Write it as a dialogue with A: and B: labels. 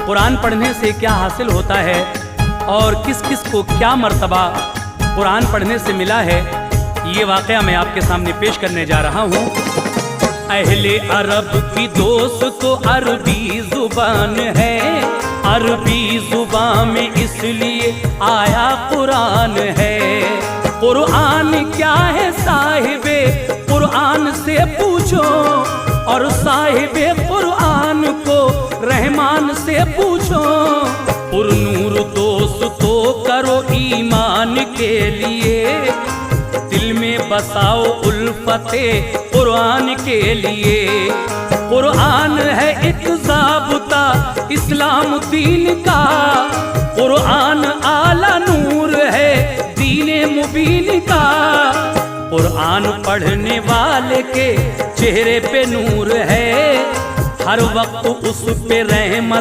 A: कुरान पढ़ने से क्या हासिल होता है और किस किस को क्या मर्तबा कुरान पढ़ने से मिला है, ये वाक़या मैं आपके सामने पेश करने जा रहा हूँ। अहले अरब की दोस्त तो अरबी ज़ुबान है, अरबी ज़ुबान में इसलिए आया कुरान है। कुरान क्या है साहिबे कुरान से पूछो, और साहिबे कुरान को रहमान से पूछो। पुरनूर दोस्त तो करो ईमान के लिए, दिल में बसाओ उल्फते कुरान के लिए। कुरान है एक ज़ाबता इस्लाम दीन का, कुरान आला नूर है दीने मुबीन का। कुरान पढ़ने वाले के चेहरे पे नूर है, हर वक्त उस पे रहमत